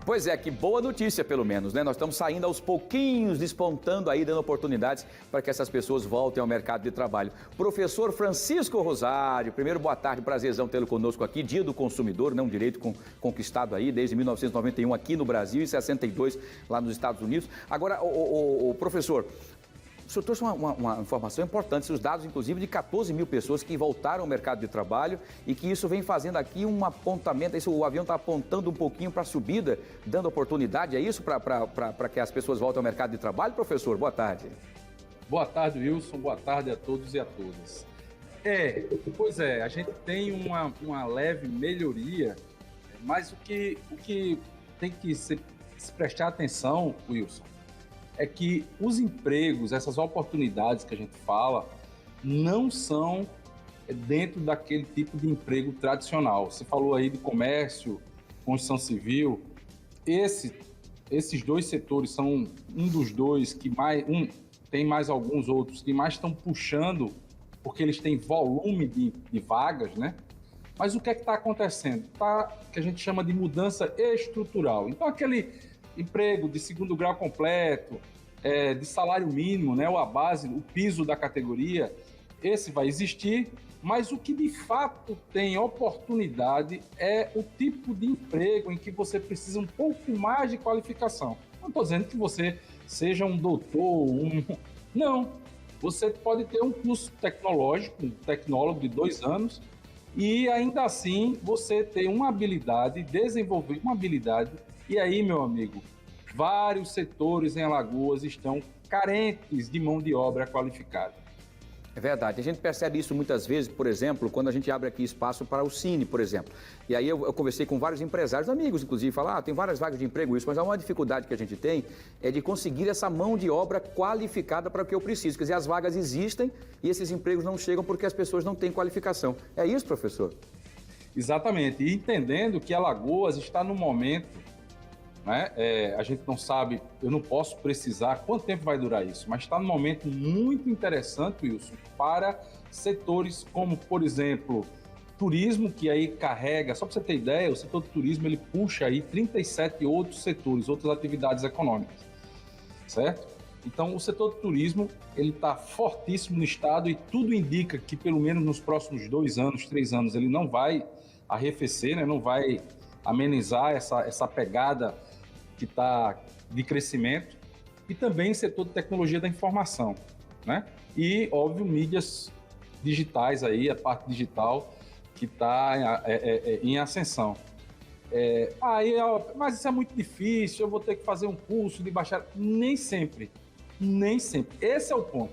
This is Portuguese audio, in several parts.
Pois é, que boa notícia pelo menos, né? Nós estamos saindo aos pouquinhos, despontando aí, dando oportunidades para que essas pessoas voltem ao mercado de trabalho. Professor Francisco Rosário, primeiro boa tarde, prazerzão tê-lo conosco aqui, Dia do Consumidor, né? Um direito conquistado aí desde 1991 aqui no Brasil e 62 lá nos Estados Unidos. Agora, o professor, o senhor trouxe uma informação importante, os dados, inclusive, de 14 mil pessoas que voltaram ao mercado de trabalho e que isso vem fazendo aqui um apontamento, o avião está apontando um pouquinho para a subida, dando oportunidade, é isso, para que as pessoas voltem ao mercado de trabalho, professor? Boa tarde. Boa tarde, Wilson, boa tarde a todos e a todas. Pois é, a gente tem uma leve melhoria, mas o que tem que se prestar atenção, Wilson, é que os empregos, essas oportunidades que a gente fala, não são dentro daquele tipo de emprego tradicional. Você falou aí de comércio, construção civil. Esses dois setores são um dos dois que mais... tem mais alguns outros que mais estão puxando, porque eles têm volume de vagas, né? Mas o que é que está acontecendo? Que a gente chama de mudança estrutural. Então, aquele emprego de segundo grau completo, de salário mínimo, né, ou a base, o piso da categoria, esse vai existir, mas o que de fato tem oportunidade é o tipo de emprego em que você precisa um pouco mais de qualificação. Não estou dizendo que você seja um doutor, Não, você pode ter um curso tecnológico, um tecnólogo de 2 anos, e ainda assim você ter uma habilidade, desenvolver uma habilidade, e aí, meu amigo, vários setores em Alagoas estão carentes de mão de obra qualificada. É verdade, a gente percebe isso muitas vezes, por exemplo, quando a gente abre aqui espaço para o Cine, por exemplo. E aí eu conversei com vários empresários, amigos inclusive, falaram, tem várias vagas de emprego, isso, mas há uma dificuldade que a gente tem é de conseguir essa mão de obra qualificada para o que eu preciso. Quer dizer, as vagas existem e esses empregos não chegam porque as pessoas não têm qualificação. É isso, professor? Exatamente, e entendendo que Alagoas está no momento, né? A gente não sabe, eu não posso precisar quanto tempo vai durar isso, mas está num momento muito interessante, Wilson, para setores como, por exemplo, turismo, que aí carrega, só para você ter ideia, o setor do turismo ele puxa aí 37 outros setores, outras atividades econômicas, certo? Então, o setor do turismo ele está fortíssimo no estado e tudo indica que pelo menos nos próximos 2 anos, 3 anos, ele não vai arrefecer, né? Não vai amenizar essa pegada que está de crescimento, e também setor de tecnologia da informação, né? E, óbvio, mídias digitais aí, a parte digital que está em ascensão. Mas isso é muito difícil, eu vou ter que fazer um curso de bacharel. Nem sempre. Esse é o ponto.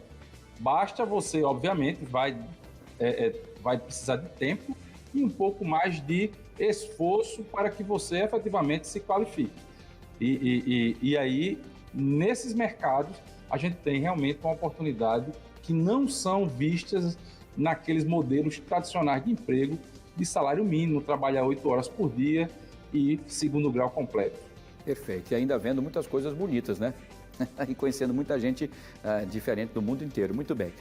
Basta você, obviamente, vai precisar de tempo e um pouco mais de esforço para que você efetivamente se qualifique. E aí, nesses mercados, a gente tem realmente uma oportunidade que não são vistas naqueles modelos tradicionais de emprego de salário mínimo, trabalhar 8 horas por dia e segundo grau completo. Perfeito, e ainda vendo muitas coisas bonitas, né? E conhecendo muita gente diferente do mundo inteiro. Muito bem.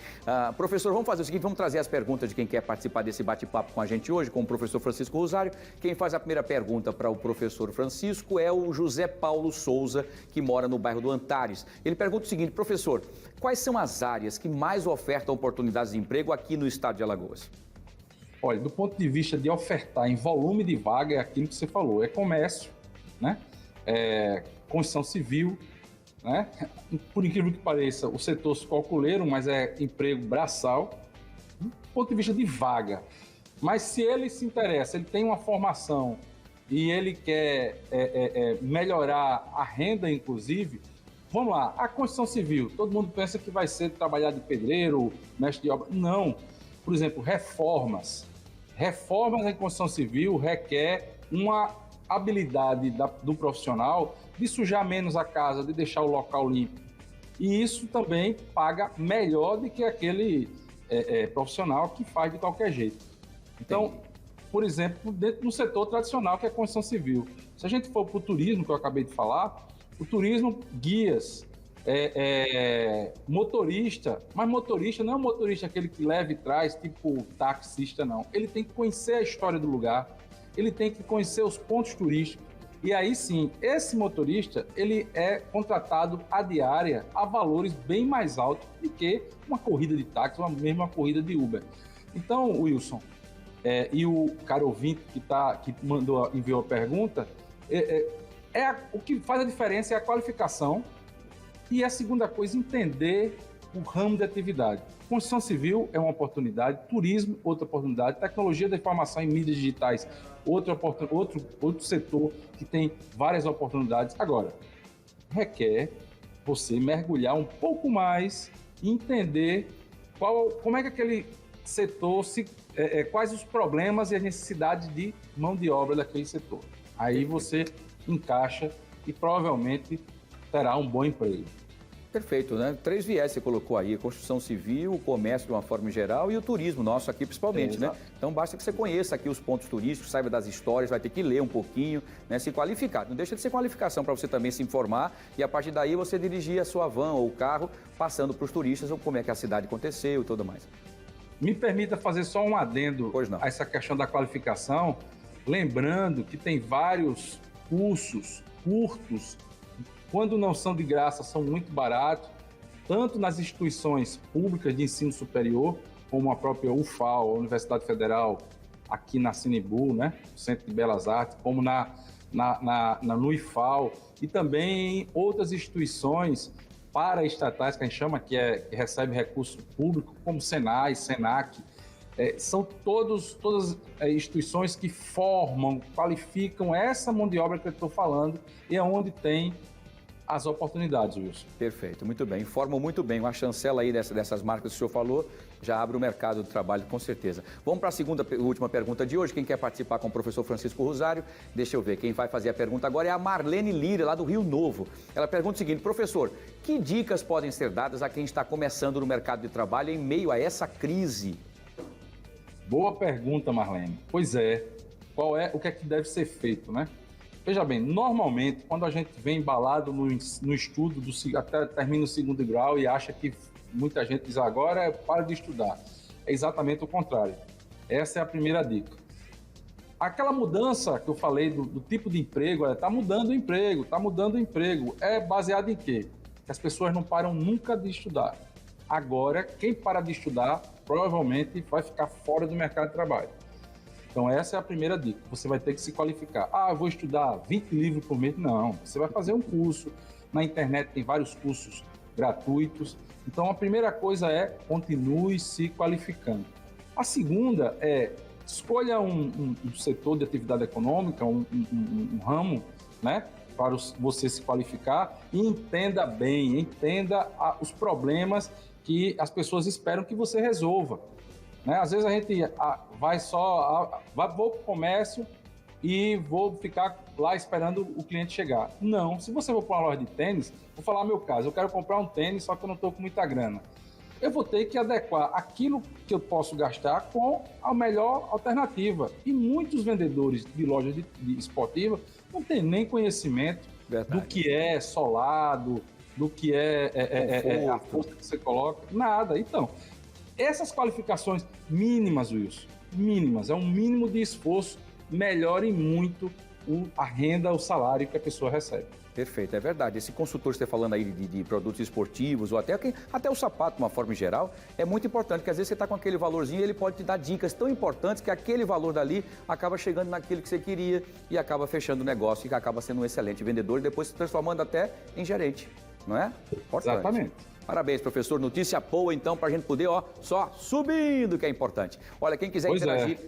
Professor, vamos fazer o seguinte, vamos trazer as perguntas de quem quer participar desse bate-papo com a gente hoje, com o professor Francisco Rosário. Quem faz a primeira pergunta para o professor Francisco é o José Paulo Souza, que mora no bairro do Antares. Ele pergunta o seguinte, professor, quais são as áreas que mais ofertam oportunidades de emprego aqui no estado de Alagoas? Olha, do ponto de vista de ofertar em volume de vaga, é aquilo que você falou, é comércio, né? Construção civil, né? Por incrível que pareça, o setor calculeiro, mas é emprego braçal, do ponto de vista de vaga. Mas se ele se interessa, ele tem uma formação e ele quer melhorar a renda, inclusive, vamos lá, a construção civil, todo mundo pensa que vai ser trabalhar de pedreiro, mestre de obra. Não. Por exemplo, reformas. Reformas em construção civil requer uma habilidade do profissional de sujar menos a casa, de deixar o local limpo. E isso também paga melhor do que aquele profissional que faz de qualquer jeito. Então, por exemplo, dentro do setor tradicional, que é a construção civil. Se a gente for para o turismo, que eu acabei de falar, o turismo, guias, motorista, mas motorista não é um motorista aquele que leva e traz, tipo taxista, não. Ele tem que conhecer a história do lugar, ele tem que conhecer os pontos turísticos, E aí sim, esse motorista, ele é contratado a diária a valores bem mais altos do que uma corrida de táxi, ou mesmo uma corrida de Uber. Então, Wilson, e o cara ouvinte que enviou a pergunta, o que faz a diferença é a qualificação e a segunda coisa, entender o ramo de atividade. Construção civil é uma oportunidade, turismo, outra oportunidade, tecnologia da informação e mídias digitais, outro setor que tem várias oportunidades. Agora, requer você mergulhar um pouco mais e entender como é que aquele setor, quais os problemas e as necessidades de mão de obra daquele setor. Aí você encaixa e provavelmente terá um bom emprego. Perfeito, né? 3 viés você colocou aí, a construção civil, o comércio de uma forma geral e o turismo nosso aqui principalmente, né? Então basta que você conheça aqui os pontos turísticos, saiba das histórias, vai ter que ler um pouquinho, né? Se qualificar. Não deixa de ser qualificação para você também se informar e a partir daí você dirigir a sua van ou o carro passando para os turistas ou como é que a cidade aconteceu e tudo mais. Me permita fazer só um adendo a essa questão da qualificação, lembrando que tem vários cursos curtos, quando não são de graça, são muito baratos, tanto nas instituições públicas de ensino superior, como a própria UFAL, a Universidade Federal, aqui na Cinebu, né, Centro de Belas Artes, como na NUIFAL, e também em outras instituições paraestatais, que a gente chama, que recebe recurso público, como Senai, Senac. São todas instituições que formam, qualificam essa mão de obra que eu estou falando e é onde tem as oportunidades, Wilson. Perfeito, muito bem. Informam muito bem. Uma chancela aí dessas marcas que o senhor falou já abre o mercado do trabalho, com certeza. Vamos para a segunda e última pergunta de hoje. Quem quer participar com o professor Francisco Rosário? Deixa eu ver. Quem vai fazer a pergunta agora é a Marlene Lira, lá do Rio Novo. Ela pergunta o seguinte: professor, que dicas podem ser dadas a quem está começando no mercado de trabalho em meio a essa crise? Boa pergunta, Marlene. Pois é. O que é que deve ser feito, né? Veja bem, normalmente, quando a gente vem embalado no estudo, até termina o 2º grau e acha que muita gente diz agora para de estudar. É exatamente o contrário. Essa é a primeira dica. Aquela mudança que eu falei do tipo de emprego, está mudando o emprego, está mudando o emprego. É baseado em quê? Que as pessoas não param nunca de estudar. Agora, quem para de estudar, provavelmente vai ficar fora do mercado de trabalho. Então, essa é a primeira dica. Você vai ter que se qualificar. Eu vou estudar 20 livros por mês. Não, você vai fazer um curso. Na internet tem vários cursos gratuitos. Então, a primeira coisa é continue se qualificando. A segunda é escolha um setor de atividade econômica, um ramo, né, para você se qualificar e entenda bem, entenda os problemas que as pessoas esperam que você resolva. Né? Às vezes a gente vou para o comércio e vou ficar lá esperando o cliente chegar. Não, se você for para uma loja de tênis, vou falar meu caso, eu quero comprar um tênis, só que eu não estou com muita grana. Eu vou ter que adequar aquilo que eu posso gastar com a melhor alternativa. E muitos vendedores de lojas de esportiva não têm nem conhecimento do que é solado, do que é a força que você coloca, nada. Então, essas qualificações mínimas, Wilson, mínimas, é um mínimo de esforço, melhore muito a renda, o salário que a pessoa recebe. Perfeito, é verdade. Esse consultor que você está falando aí de produtos esportivos ou até o sapato de uma forma geral, é muito importante, porque às vezes você está com aquele valorzinho e ele pode te dar dicas tão importantes que aquele valor dali acaba chegando naquilo que você queria e acaba fechando o negócio e acaba sendo um excelente vendedor e depois se transformando até em gerente, não é? Importante. Exatamente. Parabéns, professor. Notícia boa, então, para a gente poder, só subindo, que é importante. Olha, quem quiser interagir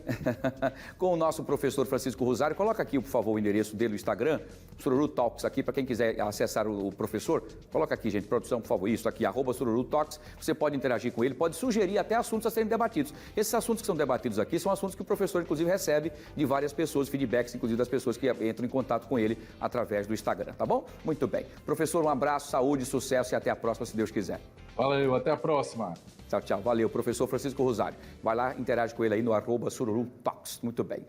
com o nosso professor Francisco Rosário, coloca aqui, por favor, o endereço dele no Instagram, Sururu Talks aqui, para quem quiser acessar o professor, coloca aqui, gente, produção, por favor, isso aqui, @Sururu Talks, você pode interagir com ele, pode sugerir até assuntos a serem debatidos. Esses assuntos que são debatidos aqui são assuntos que o professor, inclusive, recebe de várias pessoas, feedbacks, inclusive das pessoas que entram em contato com ele através do Instagram, tá bom? Muito bem. Professor, um abraço, saúde, sucesso e até a próxima, se Deus quiser. Valeu, até a próxima. Tchau, tchau. Valeu, professor Francisco Rosário. Vai lá, interage com ele aí no @Sururu Talks. Muito bem.